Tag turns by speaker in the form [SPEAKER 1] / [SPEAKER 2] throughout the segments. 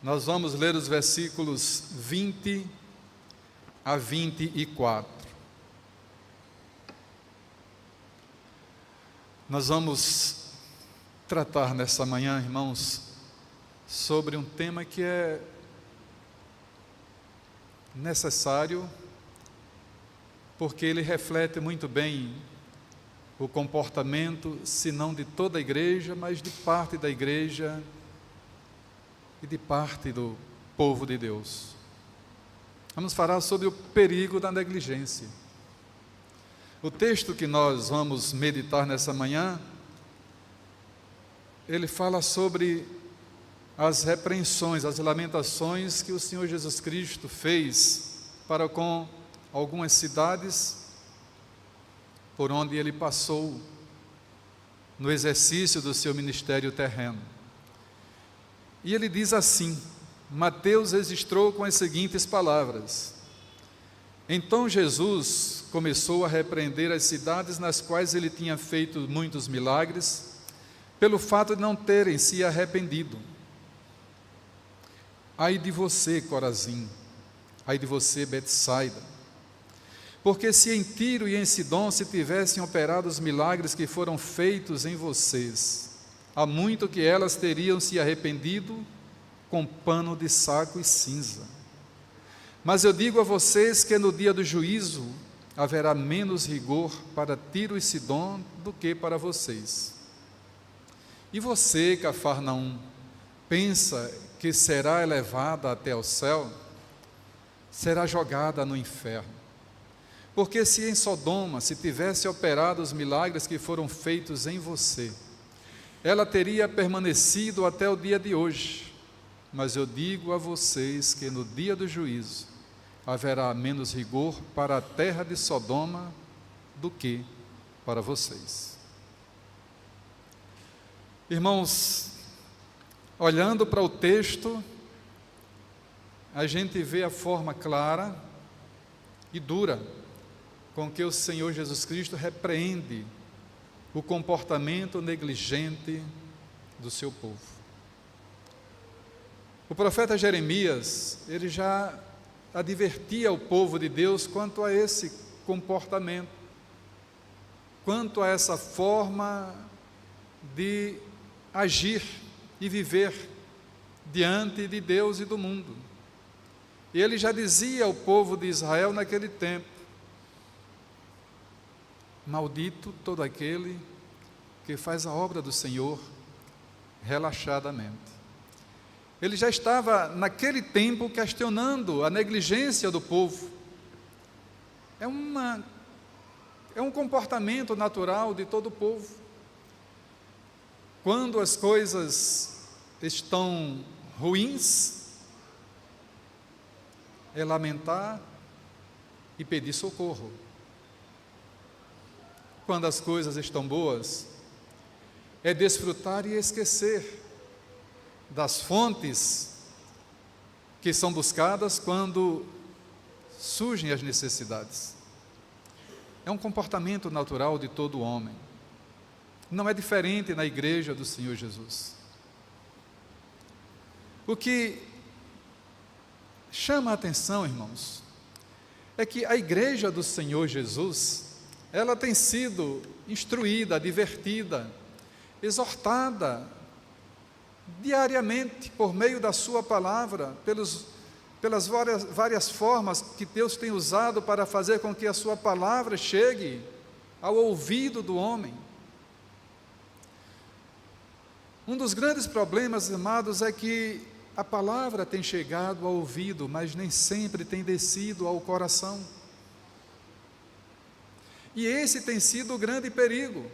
[SPEAKER 1] Nós vamos ler os versículos 20 a 24. Nós vamos tratar nessa manhã, irmãos, sobre um tema que é necessário, porque ele reflete muito bem o comportamento, se não de toda a igreja, mas de parte da igreja e de parte do povo de Deus. Vamos falar sobre o perigo da negligência. O texto que nós vamos meditar nessa manhã, ele fala sobre as repreensões, as lamentações que o Senhor Jesus Cristo fez para com algumas cidades por onde ele passou no exercício do seu ministério terreno. E ele diz assim, Mateus registrou com as seguintes palavras: Então Jesus começou a repreender as cidades nas quais ele tinha feito muitos milagres, pelo fato de não terem se arrependido. Ai de você, Corazim, ai de você, Betsaida, porque se em Tiro e em Sidom se tivessem operado os milagres que foram feitos em vocês, há muito que elas teriam se arrependido com pano de saco e cinza. Mas eu digo a vocês que no dia do juízo haverá menos rigor para Tiro e Sidom do que para vocês. E você, Cafarnaum, pensa que será elevada até ao céu? Será jogada no inferno. Porque se em Sodoma se tivesse operado os milagres que foram feitos em você, ela teria permanecido até o dia de hoje. Mas eu digo a vocês que no dia do juízo haverá menos rigor para a terra de Sodoma do que para vocês. Irmãos, olhando para o texto, a gente vê a forma clara e dura com que o Senhor Jesus Cristo repreende o comportamento negligente do seu povo. O profeta Jeremias, ele já advertia o povo de Deus quanto a esse comportamento, quanto a essa forma de agir e viver diante de Deus e do mundo. E ele já dizia ao povo de Israel naquele tempo: maldito todo aquele que faz a obra do Senhor relaxadamente. Ele já estava naquele tempo questionando a negligência do povo. É um comportamento natural de todo o povo. Quando as coisas estão ruins, é lamentar e pedir socorro. Quando as coisas estão boas, é desfrutar e esquecer das fontes que são buscadas quando surgem as necessidades. É um comportamento natural de todo homem. Não é diferente na igreja do Senhor Jesus. O que chama a atenção, irmãos, é que a igreja do Senhor Jesus, ela tem sido instruída, advertida, exortada diariamente por meio da sua palavra, pelas várias formas que Deus tem usado para fazer com que a sua palavra chegue ao ouvido do homem. Um dos grandes problemas, amados, é que a palavra tem chegado ao ouvido, mas nem sempre tem descido ao coração. E esse tem sido o grande perigo.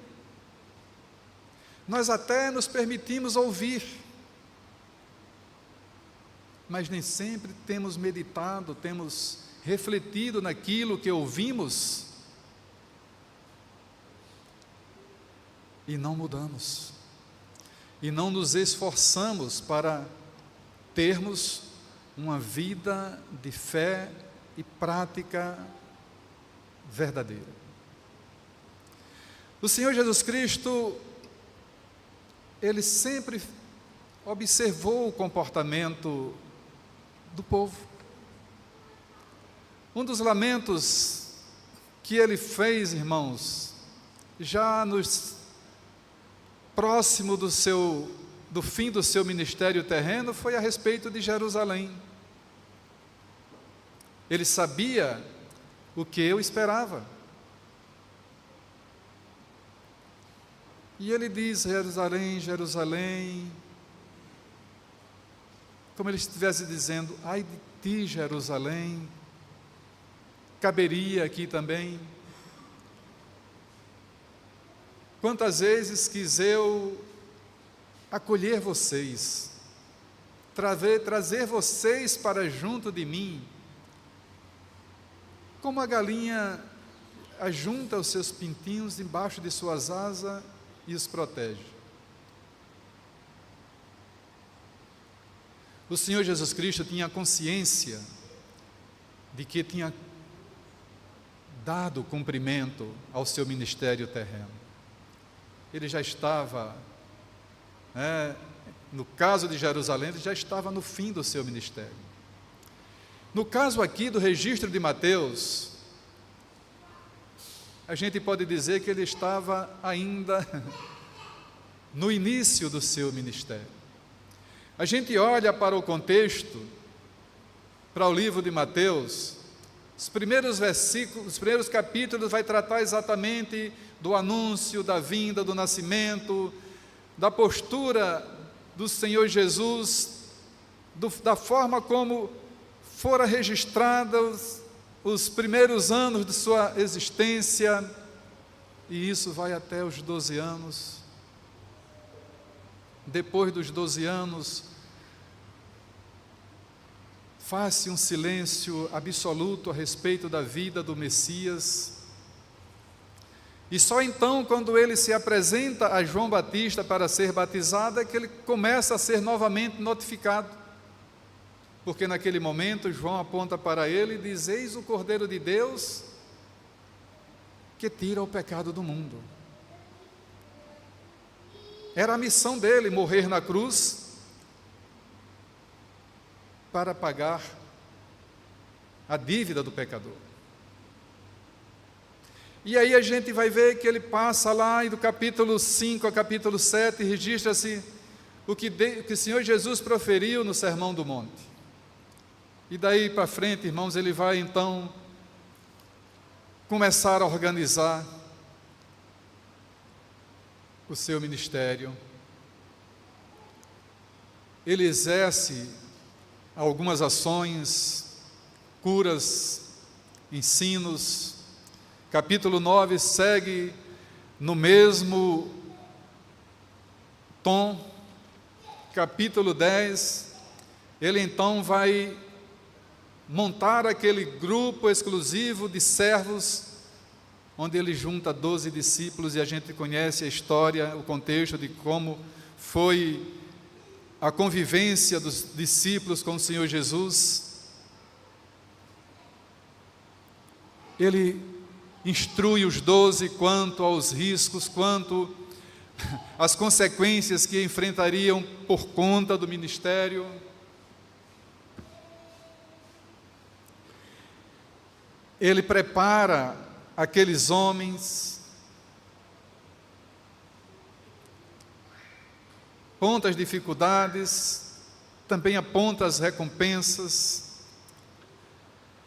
[SPEAKER 1] Nós até nos permitimos ouvir, mas nem sempre temos meditado, temos refletido naquilo que ouvimos e não mudamos, e não nos esforçamos para termos uma vida de fé e prática verdadeira. O Senhor Jesus Cristo, Ele sempre observou o comportamento do povo. Um dos lamentos que ele fez, irmãos, já próximo do fim do seu ministério terreno, foi a respeito de Jerusalém. Ele sabia o que eu esperava. E ele diz: Jerusalém, Jerusalém, como ele estivesse dizendo: ai de ti, Jerusalém. Caberia aqui também. Quantas vezes quis eu acolher vocês, trazer vocês para junto de mim, como a galinha ajunta os seus pintinhos embaixo de suas asas e os protege. O Senhor Jesus Cristo tinha consciência de que tinha dado cumprimento ao seu ministério terreno. Ele já estava, no caso de Jerusalém, ele já estava no fim do seu ministério. No caso aqui do registro de Mateus, a gente pode dizer que ele estava ainda no início do seu ministério. A gente olha para o contexto, para o livro de Mateus, os primeiros versículos, os primeiros capítulos vai tratar exatamente do anúncio, da vinda, do nascimento, da postura do Senhor Jesus, da forma como fora registrados os primeiros anos de sua existência, e isso vai até os 12 anos. Depois dos 12 anos, faz-se um silêncio absoluto a respeito da vida do Messias, e só então, quando ele se apresenta a João Batista para ser batizado, é que ele começa a ser novamente notificado. Porque naquele momento João aponta para ele e diz: eis o Cordeiro de Deus que tira o pecado do mundo. Era a missão dele morrer na cruz para pagar a dívida do pecador. E aí a gente vai ver que ele passa lá, e do capítulo 5 ao capítulo 7, registra-se o que o Senhor Jesus proferiu no Sermão do Monte. E daí para frente, irmãos, ele vai então começar a organizar o seu ministério. Ele exerce algumas ações, curas, ensinos. Capítulo 9 segue no mesmo tom. Capítulo 10, ele então vai montar aquele grupo exclusivo de servos, onde ele junta 12 discípulos, e a gente conhece a história, o contexto de como foi a convivência dos discípulos com o Senhor Jesus. Ele instrui os 12 quanto aos riscos, quanto às consequências que enfrentariam por conta do ministério. Ele prepara aqueles homens, aponta as dificuldades, também aponta as recompensas,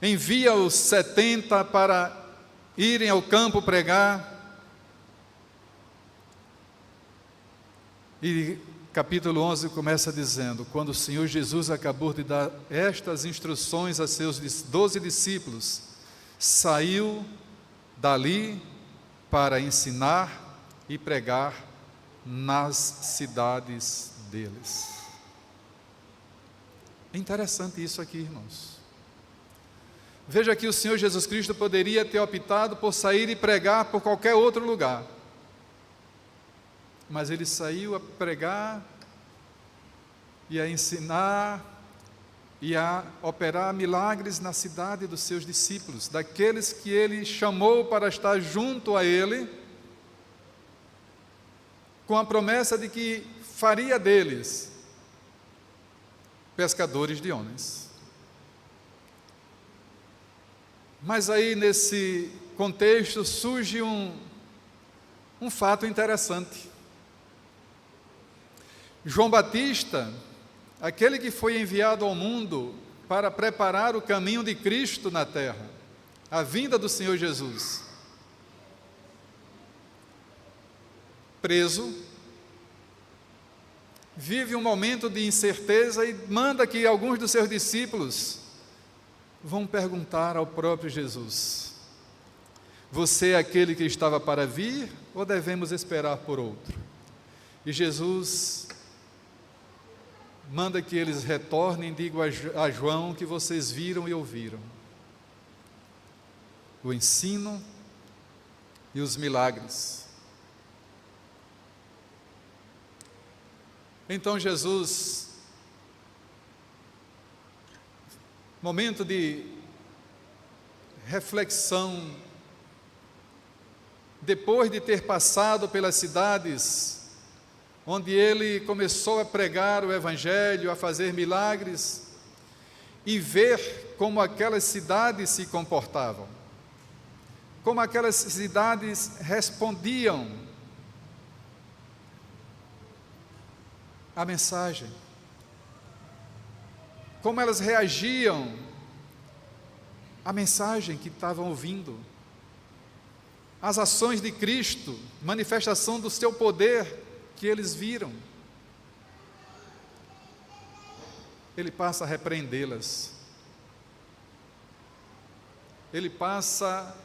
[SPEAKER 1] envia os 70 para irem ao campo pregar, e capítulo 11 começa dizendo: quando o Senhor Jesus acabou de dar estas instruções a seus 12 discípulos, saiu dali para ensinar e pregar nas cidades deles. É interessante isso aqui, irmãos. Veja que o Senhor Jesus Cristo poderia ter optado por sair e pregar por qualquer outro lugar, mas ele saiu a pregar e a ensinar e a operar milagres na cidade dos seus discípulos, daqueles que ele chamou para estar junto a ele, com a promessa de que faria deles pescadores de homens. Mas aí, nesse contexto, surge um fato interessante. João Batista, aquele que foi enviado ao mundo para preparar o caminho de Cristo na terra, a vinda do Senhor Jesus, preso, vive um momento de incerteza e manda que alguns dos seus discípulos vão perguntar ao próprio Jesus: você é aquele que estava para vir ou devemos esperar por outro? E Jesus manda que eles retornem e digam a João que vocês viram e ouviram o ensino e os milagres. Então Jesus, momento de reflexão, depois de ter passado pelas cidades onde ele começou a pregar o Evangelho, a fazer milagres, e ver como aquelas cidades se comportavam, como aquelas cidades respondiam à mensagem, como elas reagiam à mensagem que estavam ouvindo, às ações de Cristo, manifestação do seu poder que eles viram. Ele passa a repreendê-las, ele passa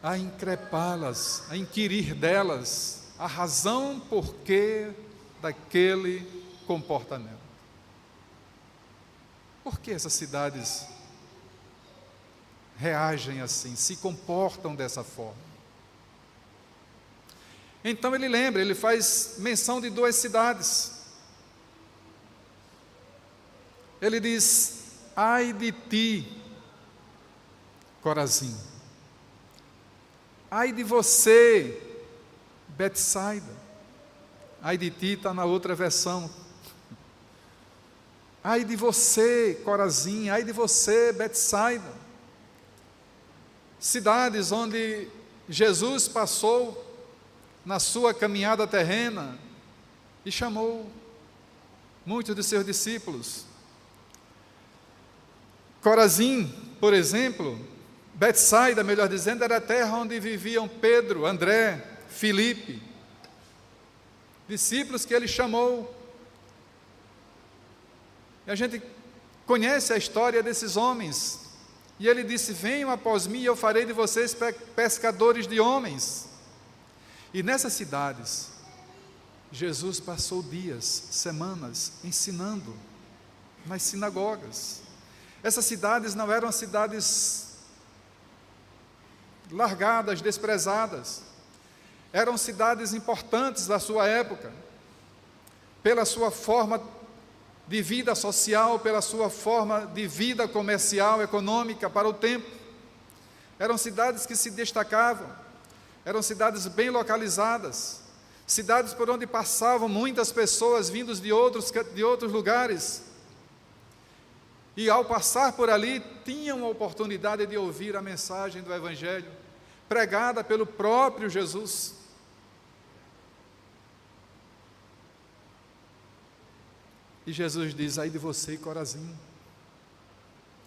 [SPEAKER 1] a increpá-las, a inquirir delas a razão porquê daquele comportamento. Por que essas cidades reagem assim, se comportam dessa forma? Então ele lembra, ele faz menção de duas cidades. Ele diz: ai de ti, Corazim, ai de você, Betsaida. Ai de ti está na outra versão. Ai de você, Corazim, ai de você, Betsaida. Cidades onde Jesus passou na sua caminhada terrena e chamou muitos de seus discípulos. Corazim, por exemplo, Betsaida, melhor dizendo, era a terra onde viviam Pedro, André, Filipe, discípulos que ele chamou. E a gente conhece a história desses homens. E ele disse: venham após mim e eu farei de vocês pescadores de homens. E nessas cidades, Jesus passou dias, semanas, ensinando nas sinagogas. Essas cidades não eram cidades largadas, desprezadas. Eram cidades importantes da sua época, pela sua forma de vida social, pela sua forma de vida comercial, econômica para o tempo. Eram cidades que se destacavam. Eram cidades bem localizadas, cidades por onde passavam muitas pessoas vindas de outros lugares. E ao passar por ali, tinham a oportunidade de ouvir a mensagem do Evangelho, pregada pelo próprio Jesus. E Jesus diz: ai de você, Corazim,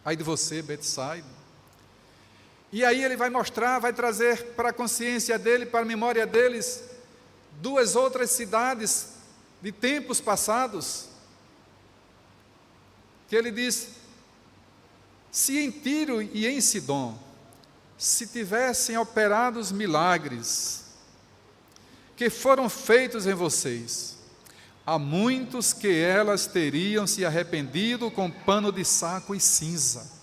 [SPEAKER 1] ai de você, Betsaida. E aí ele vai mostrar, vai trazer para a consciência dele, para a memória deles, duas outras cidades de tempos passados, que ele diz: se em Tiro e em Sidom se tivessem operado os milagres que foram feitos em vocês, há muitos que elas teriam se arrependido com pano de saco e cinza.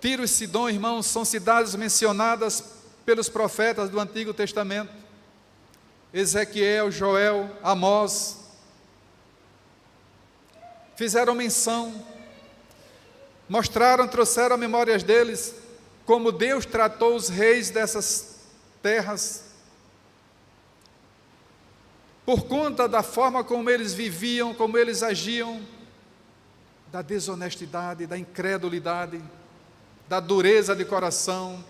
[SPEAKER 1] Tiro e Sidom, irmãos, são cidades mencionadas pelos profetas do Antigo Testamento. Ezequiel, Joel, Amós, fizeram menção, mostraram, trouxeram a memórias deles, como Deus tratou os reis dessas terras. por conta da forma como eles viviam, como eles agiam, da desonestidade, da incredulidade, da dureza de coração,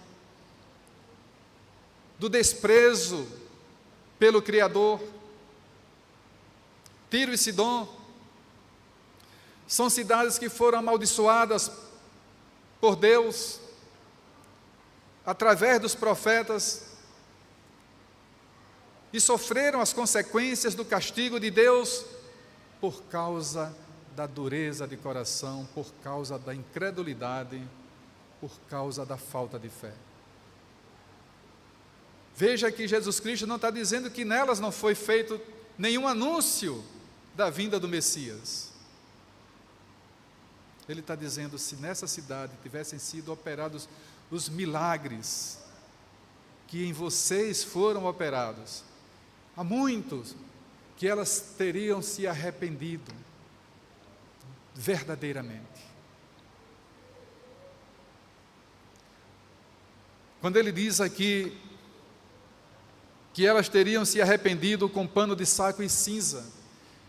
[SPEAKER 1] do desprezo pelo Criador. Tiro e Sidom são cidades que foram amaldiçoadas por Deus, através dos profetas, e sofreram as consequências do castigo de Deus por causa da dureza de coração, por causa da incredulidade, por causa da falta de fé. Veja que Jesus Cristo não está dizendo que nelas não foi feito nenhum anúncio da vinda do Messias. Ele está dizendo, se nessa cidade tivessem sido operados os milagres que em vocês foram operados, há muitos que elas teriam se arrependido verdadeiramente. Quando ele diz aqui que elas teriam se arrependido com pano de saco e cinza,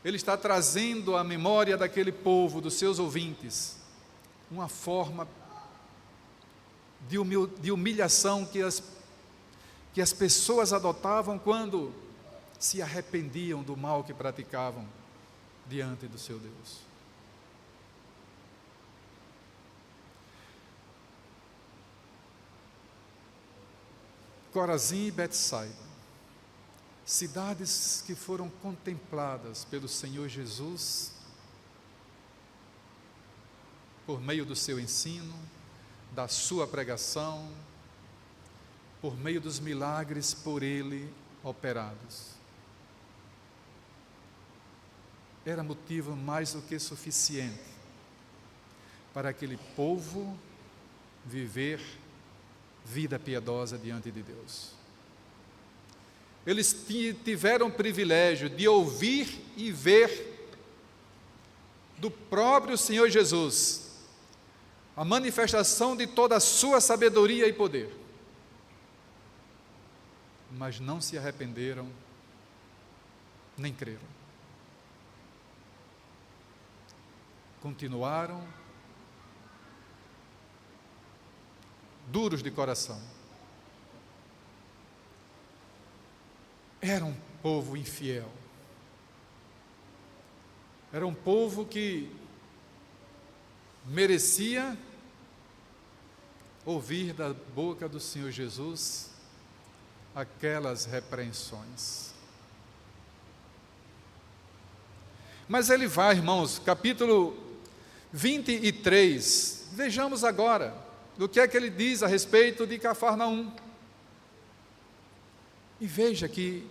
[SPEAKER 1] ele está trazendo à memória daquele povo, dos seus ouvintes, uma forma de humilhação que as pessoas adotavam quando se arrependiam do mal que praticavam diante do seu Deus. Corazim e Betsaida, cidades que foram contempladas pelo Senhor Jesus por meio do seu ensino, da sua pregação, por meio dos milagres por ele operados. Era motivo mais do que suficiente para aquele povo viver vida piedosa diante de Deus. Eles tiveram o privilégio de ouvir e ver do próprio Senhor Jesus a manifestação de toda a sua sabedoria e poder, mas não se arrependeram nem creram. Continuaram duros de coração. Era um povo infiel. Era um povo que merecia ouvir da boca do Senhor Jesus aquelas repreensões. Mas ele vai, irmãos, capítulo 23, vejamos agora do que é que ele diz a respeito de Cafarnaum. E veja que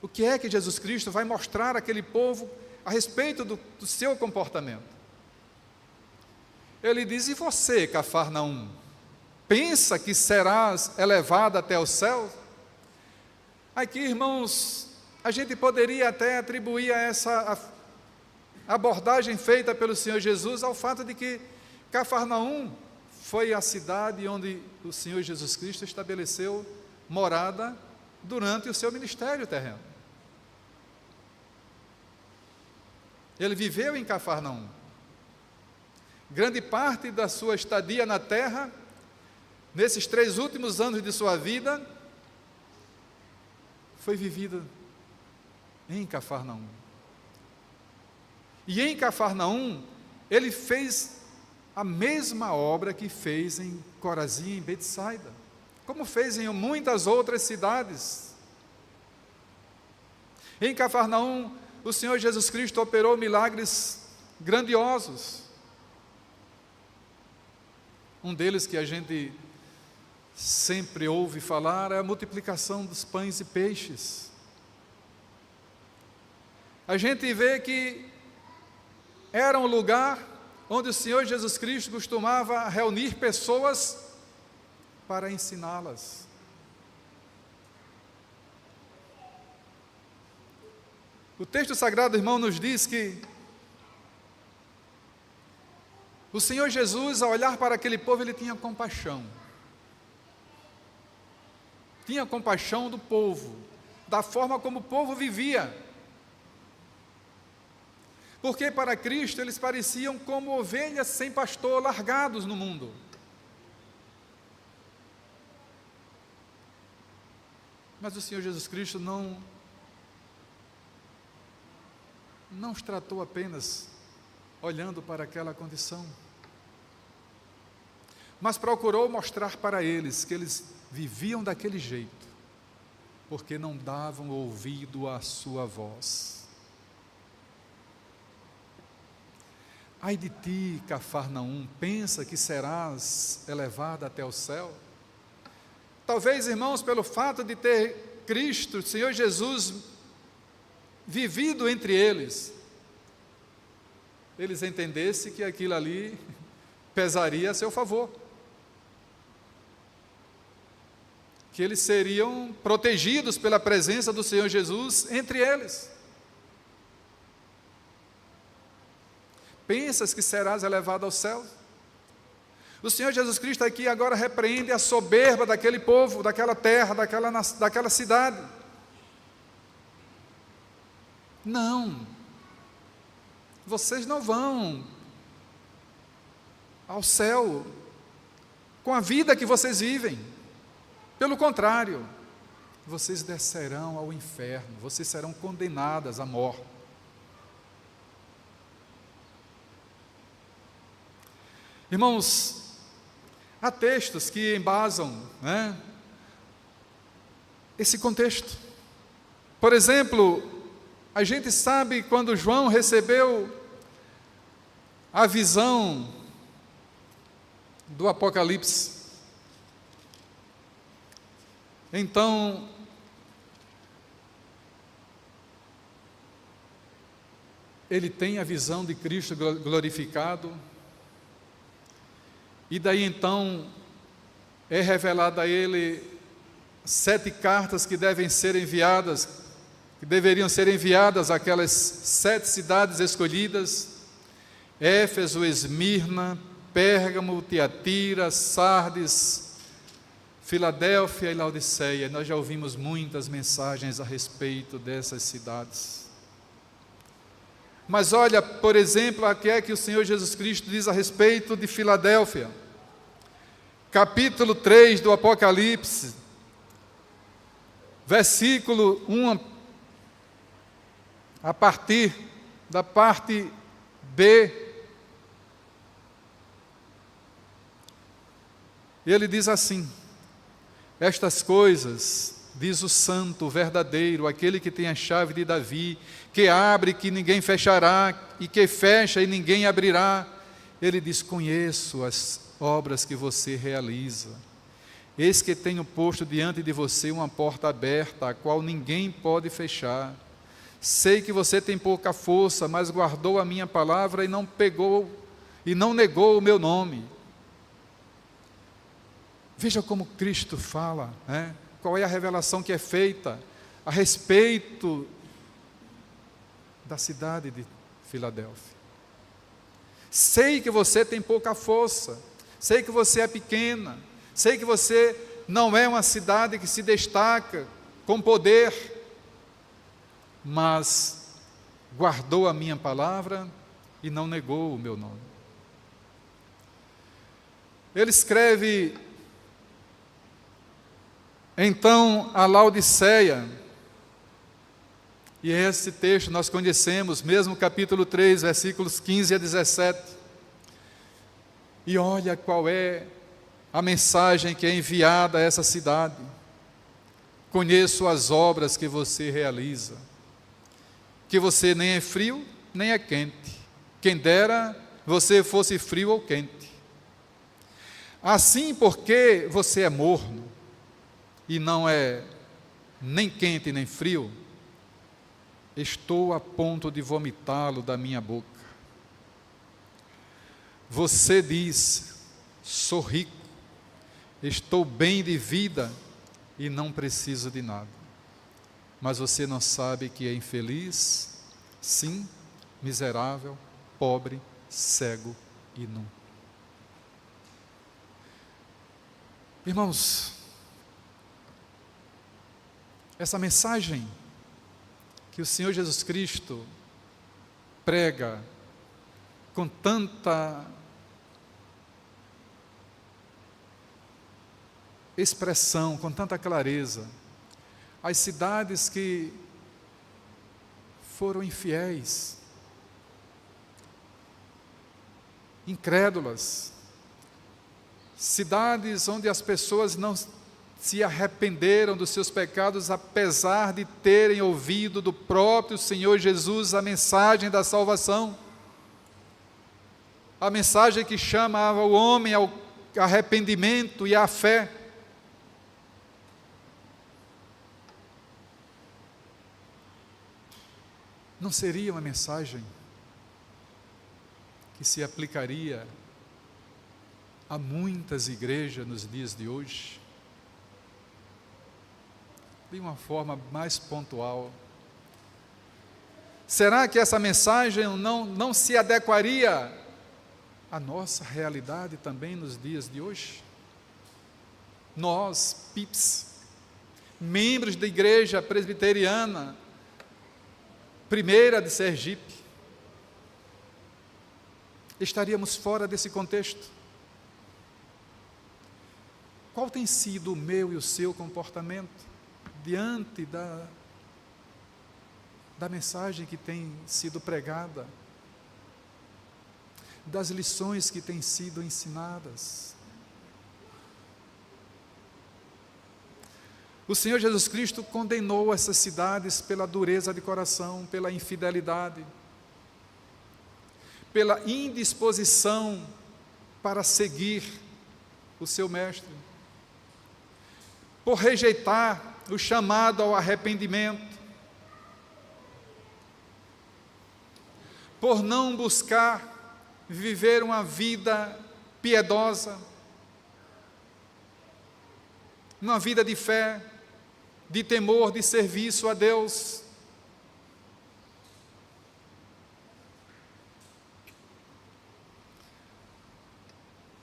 [SPEAKER 1] o que é que Jesus Cristo vai mostrar àquele povo a respeito do seu comportamento. Ele diz, e você, Cafarnaum, pensa que serás elevado até o céu? Aqui, irmãos, a gente poderia até atribuir a essa abordagem feita pelo Senhor Jesus ao fato de que Cafarnaum foi a cidade onde o Senhor Jesus Cristo estabeleceu morada durante o seu ministério terreno. Ele viveu em Cafarnaum. Grande parte da sua estadia na terra, nesses 3 últimos anos de sua vida, foi vivida em Cafarnaum. E em Cafarnaum, ele fez a mesma obra que fez em Corazim e em Betsaida, como fez em muitas outras cidades. Em Cafarnaum, o Senhor Jesus Cristo operou milagres grandiosos. Um deles que a gente sempre ouve falar é a multiplicação dos pães e peixes. A gente vê que era um lugar onde o Senhor Jesus Cristo costumava reunir pessoas para ensiná-las. O texto sagrado, irmão, nos diz que o Senhor Jesus, ao olhar para aquele povo, ele tinha compaixão. Tinha compaixão do povo, da forma como o povo vivia. Porque para Cristo eles pareciam como ovelhas sem pastor, largados no mundo. Mas o Senhor Jesus Cristo não os tratou apenas olhando para aquela condição, mas procurou mostrar para eles que eles viviam daquele jeito, porque não davam ouvido à sua voz. Ai de ti, Cafarnaum, pensa que serás elevado até o céu? Talvez, irmãos, pelo fato de ter Cristo, o Senhor Jesus, vivido entre eles entendessem que aquilo ali pesaria a seu favor, que eles seriam protegidos pela presença do Senhor Jesus entre eles. Pensas que serás elevado ao céu? O Senhor Jesus Cristo aqui agora repreende a soberba daquele povo, daquela terra, daquela cidade. Não, vocês não vão ao céu com a vida que vocês vivem. Pelo contrário, vocês descerão ao inferno, vocês serão condenadas à morte. Irmãos, há textos que embasam, esse contexto. Por exemplo, a gente sabe quando João recebeu a visão do Apocalipse. Então, ele tem a visão de Cristo glorificado, e daí então é revelado a ele 7 cartas que deveriam ser enviadas àquelas 7 cidades escolhidas: Éfeso, Esmirna, Pérgamo, Tiatira, Sardes, Filadélfia e Laodiceia. Nós já ouvimos muitas mensagens a respeito dessas cidades. Mas olha, por exemplo, o que é que o Senhor Jesus Cristo diz a respeito de Filadélfia. Capítulo 3 do Apocalipse, versículo 1, a partir da parte B, ele diz assim: estas coisas diz o santo, o verdadeiro, aquele que tem a chave de Davi, que abre que ninguém fechará, e que fecha e ninguém abrirá. Ele diz: conheço as obras que você realiza. Eis que tenho posto diante de você uma porta aberta, a qual ninguém pode fechar. Sei que você tem pouca força, mas guardou a minha palavra e não negou o meu nome. Veja como Cristo fala, qual é a revelação que é feita a respeito da cidade de Filadélfia. Sei que você tem pouca força, sei que você é pequena, sei que você não é uma cidade que se destaca com poder, mas guardou a minha palavra e não negou o meu nome. Ele escreve então a Laodiceia, e esse texto nós conhecemos, mesmo capítulo 3, versículos 15 a 17. E olha qual é a mensagem que é enviada a essa cidade: conheço as obras que você realiza, que você nem é frio, nem é quente. Quem dera você fosse frio ou quente. Assim, porque você é morno, e não é nem quente nem frio, estou a ponto de vomitá-lo da minha boca. Você diz: sou rico, estou bem de vida e não preciso de nada. Mas você não sabe que é infeliz, sim, miserável, pobre, cego e nu. Irmãos, essa mensagem que o Senhor Jesus Cristo prega com tanta expressão, com tanta clareza, as cidades que foram infiéis, incrédulas, cidades onde as pessoas não se arrependeram dos seus pecados, apesar de terem ouvido do próprio Senhor Jesus a mensagem da salvação, a mensagem que chama o homem ao arrependimento e à fé. Não seria uma mensagem que se aplicaria a muitas igrejas nos dias de hoje? De uma forma mais pontual. Será que essa mensagem não se adequaria à nossa realidade também nos dias de hoje? Nós, PIPs, membros da Igreja Presbiteriana Primeira de Sergipe, estaríamos fora desse contexto? Qual tem sido o meu e o seu comportamento diante da mensagem que tem sido pregada, das lições que têm sido ensinadas? O Senhor Jesus Cristo condenou essas cidades pela dureza de coração, pela infidelidade, pela indisposição para seguir o seu Mestre, por rejeitar o chamado ao arrependimento, por não buscar viver uma vida piedosa, uma vida de fé, de temor, de serviço a Deus.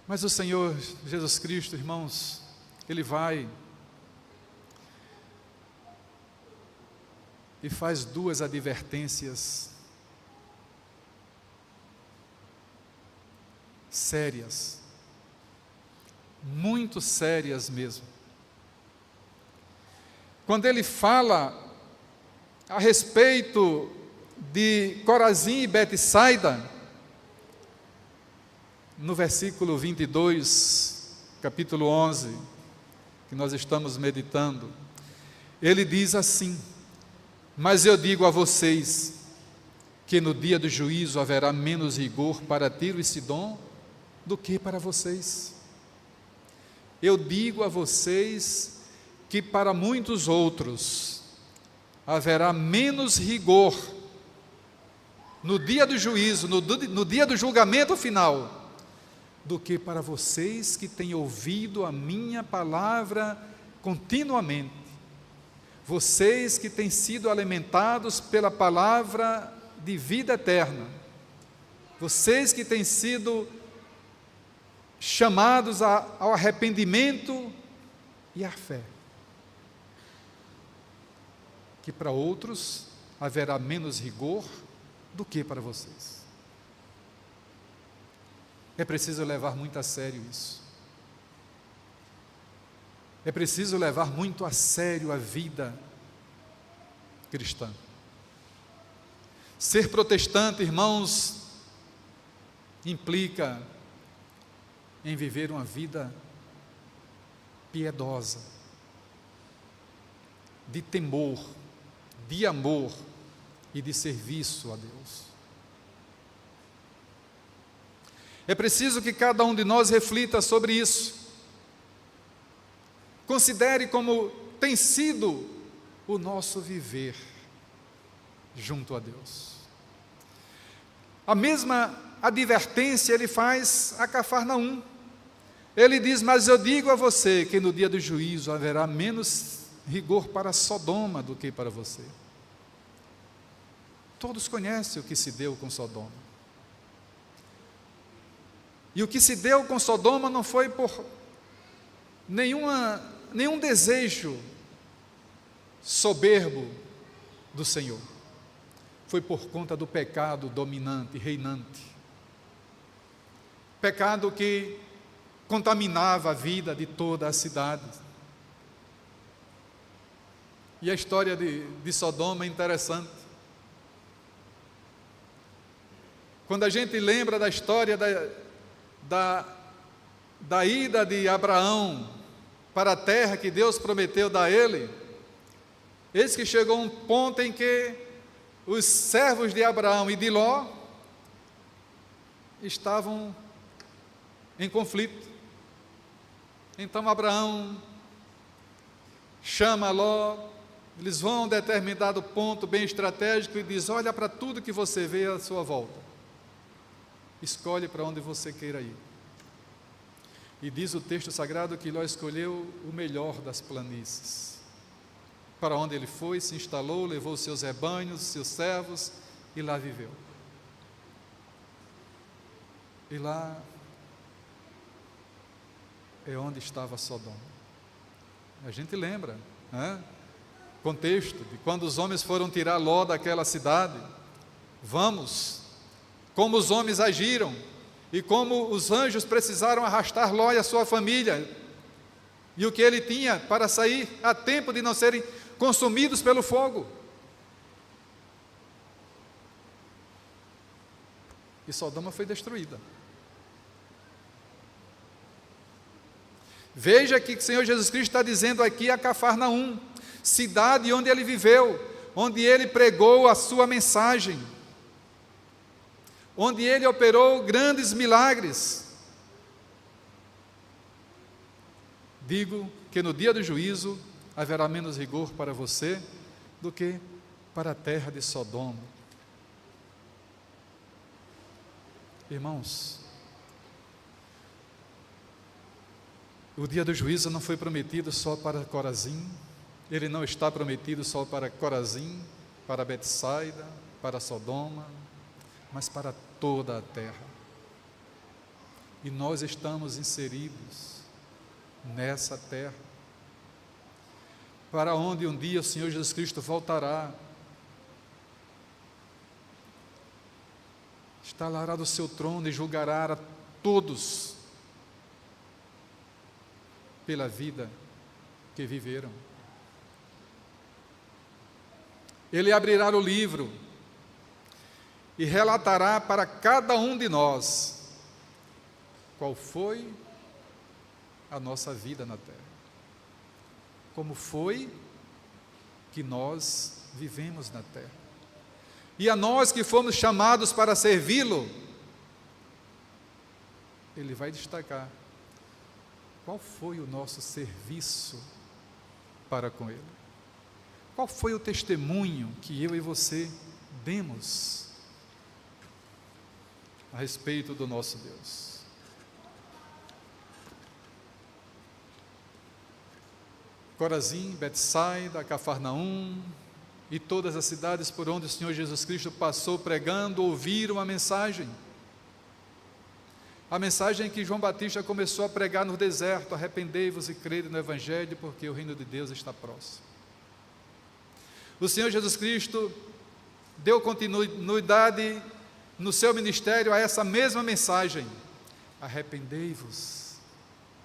[SPEAKER 1] Mas o Senhor Jesus Cristo, irmãos, Ele vai e faz duas advertências sérias, muito sérias mesmo. Quando ele fala a respeito de Corazim e Betsaida, no versículo 22, capítulo 11, que nós estamos meditando, ele diz assim: mas eu digo a vocês, que no dia do juízo haverá menos rigor para Tiro e Sidom do que para vocês. Eu digo a vocês que para muitos outros haverá menos rigor no dia do juízo, no dia do julgamento final, do que para vocês que têm ouvido a minha palavra continuamente, vocês que têm sido alimentados pela palavra de vida eterna, vocês que têm sido chamados ao arrependimento e à fé, que para outros haverá menos rigor do que para vocês. É preciso levar muito a sério isso. É preciso levar muito a sério a vida cristã. Ser protestante, irmãos, implica em viver uma vida piedosa, de temor, de amor e de serviço a Deus. É preciso que cada um de nós reflita sobre isso. Considere como tem sido o nosso viver junto a Deus. A mesma advertência ele faz a Cafarnaum. Ele diz: mas eu digo a você que no dia do juízo haverá menos rigor para Sodoma do que para você. Todos conhecem o que se deu com Sodoma. E o que se deu com Sodoma não foi por nenhum desejo soberbo do Senhor. Foi por conta do pecado dominante, reinante. Pecado que contaminava a vida de toda a cidade. E a história de Sodoma é interessante. Quando a gente lembra da história da ida de Abraão para a terra que Deus prometeu dar a ele, eis que chegou um ponto em que os servos de Abraão e de Ló estavam em conflito. Então Abraão chama Ló, eles vão a um determinado ponto bem estratégico e diz: olha para tudo que você vê à sua volta, escolhe para onde você queira ir. E diz o texto sagrado que Ló escolheu o melhor das planícies. Para onde ele foi, se instalou, levou seus rebanhos, seus servos, e lá viveu. E lá é onde estava Sodoma. A gente lembra, né? Contexto de quando os homens foram tirar Ló daquela cidade. Vamos, como os homens agiram, e como os anjos precisaram arrastar Ló e a sua família, e o que ele tinha para sair a tempo de não serem consumidos pelo fogo. E Sodoma foi destruída. Veja que o Senhor Jesus Cristo está dizendo aqui a Cafarnaum, cidade onde ele viveu, onde ele pregou a sua mensagem, onde ele operou grandes milagres. Digo que no dia do juízo haverá menos rigor para você do que para a terra de Sodoma. Irmãos, o dia do juízo não foi prometido só para Corazim, ele não está prometido só para Corazim, para Betsaida, para Sodoma, mas para toda a terra. E nós estamos inseridos nessa terra, para onde um dia o Senhor Jesus Cristo voltará, instalará do seu trono e julgará a todos pela vida que viveram. Ele abrirá o livro e relatará para cada um de nós qual foi a nossa vida na terra, como foi que nós vivemos na terra. E a nós que fomos chamados para servi-lo, ele vai destacar qual foi o nosso serviço para com ele. Qual foi o testemunho que eu e você demos a respeito do nosso Deus? Corazim, Betsaida, Cafarnaum e todas as cidades por onde o Senhor Jesus Cristo passou pregando, ouviram a mensagem. A mensagem que João Batista começou a pregar no deserto: arrependei-vos e crede no Evangelho, porque o reino de Deus está próximo. O Senhor Jesus Cristo deu continuidade no seu ministério a essa mesma mensagem: arrependei-vos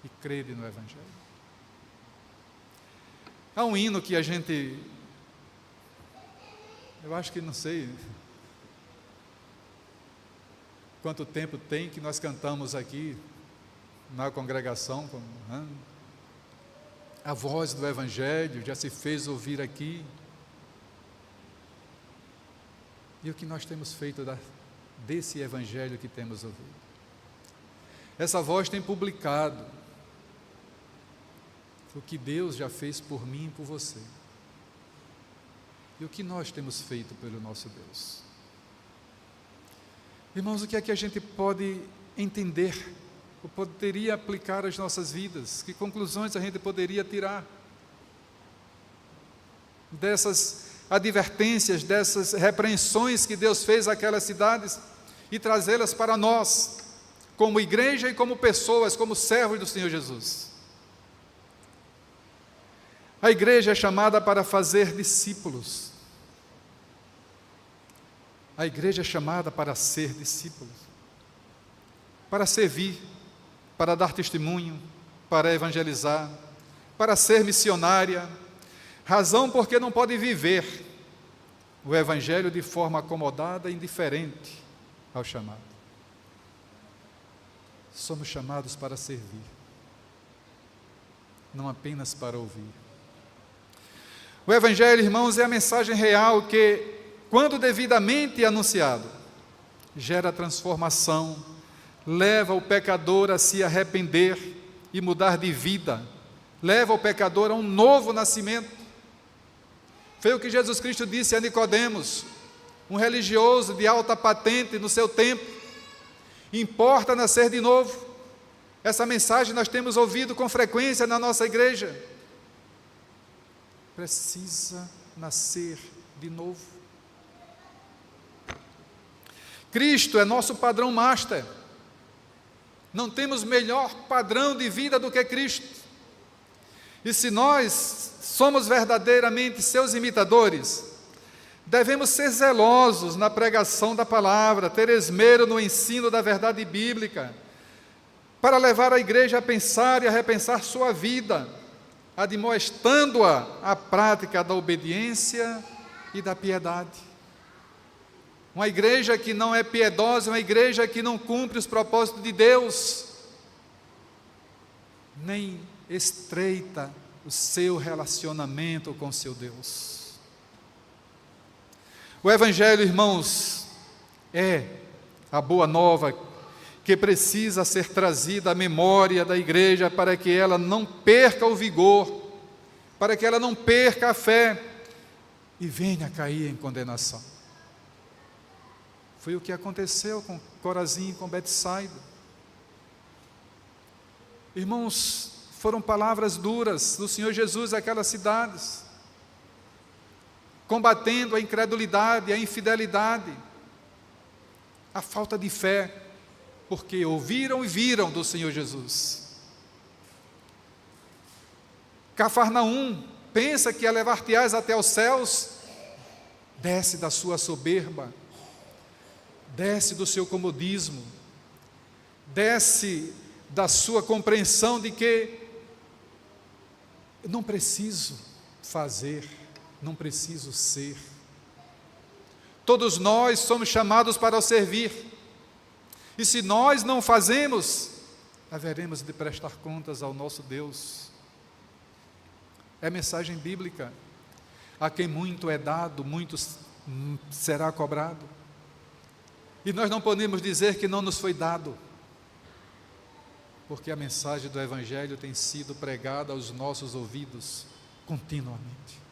[SPEAKER 1] e crede no Evangelho. Há um hino que a gente, eu acho que não sei quanto tempo tem que nós cantamos aqui na congregação, né? A voz do Evangelho já se fez ouvir aqui. E o que nós temos feito desse Evangelho que temos ouvido? Essa voz tem publicado o que Deus já fez por mim e por você. E o que nós temos feito pelo nosso Deus? Irmãos, o que é que a gente pode entender, ou poderia aplicar às nossas vidas? Que conclusões a gente poderia tirar dessas advertências, dessas repreensões que Deus fez àquelas cidades e trazê-las para nós, como igreja e como pessoas, como servos do Senhor Jesus? A igreja é chamada para fazer discípulos. A igreja é chamada para ser discípulos, para servir, para dar testemunho, para evangelizar, para ser missionária, razão porque não pode viver o evangelho de forma acomodada e indiferente ao chamado. Somos chamados para servir, não apenas para ouvir. O evangelho, irmãos, é a mensagem real que, quando devidamente anunciado, gera transformação, leva o pecador a se arrepender e mudar de vida, leva o pecador a um novo nascimento. Foi o que Jesus Cristo disse a Nicodemos, um religioso de alta patente no seu tempo. Importa nascer de novo. Essa mensagem nós temos ouvido com frequência na nossa igreja. Precisa nascer de novo. Cristo é nosso padrão master. Não temos melhor padrão de vida do que Cristo. E se nós somos verdadeiramente seus imitadores, devemos ser zelosos na pregação da palavra, ter esmero no ensino da verdade bíblica, para levar a igreja a pensar e a repensar sua vida, admoestando-a à prática da obediência e da piedade. Uma igreja que não é piedosa, uma igreja que não cumpre os propósitos de Deus, nem estreita o seu relacionamento com seu Deus. O Evangelho, irmãos, é a boa nova que precisa ser trazida à memória da igreja para que ela não perca o vigor, para que ela não perca a fé e venha a cair em condenação. Foi o que aconteceu com Corazim e com Betsaida. Irmãos, foram palavras duras do Senhor Jesus àquelas cidades, combatendo a incredulidade, a infidelidade, a falta de fé, porque ouviram e viram do Senhor Jesus. Cafarnaum pensa que a levar-te-ás até os céus, desce da sua soberba, desce do seu comodismo, desce da sua compreensão de que eu não preciso fazer, não preciso ser. Todos nós somos chamados para o servir, e se nós não fazemos, haveremos de prestar contas ao nosso Deus. É mensagem bíblica: a quem muito é dado, muito será cobrado. E nós não podemos dizer que não nos foi dado, porque a mensagem do Evangelho tem sido pregada aos nossos ouvidos continuamente.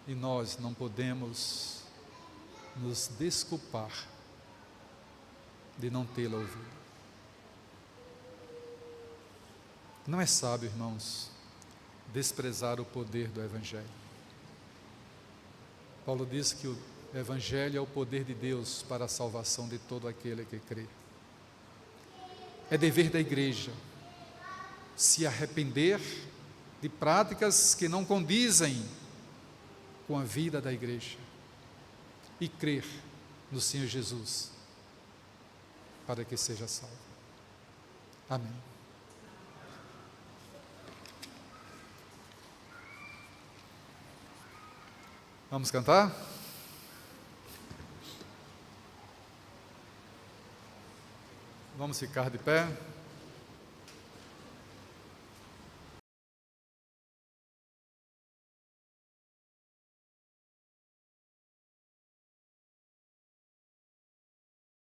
[SPEAKER 1] E nós não podemos nos desculpar de não tê-la ouvido. Não é sábio, irmãos, desprezar o poder do Evangelho. Paulo diz que o Evangelho é o poder de Deus para a salvação de todo aquele que crê. É dever da igreja se arrepender de práticas que não condizem com a vida da igreja e crer no Senhor Jesus para que seja salvo. Amém. Vamos cantar? Vamos ficar de pé.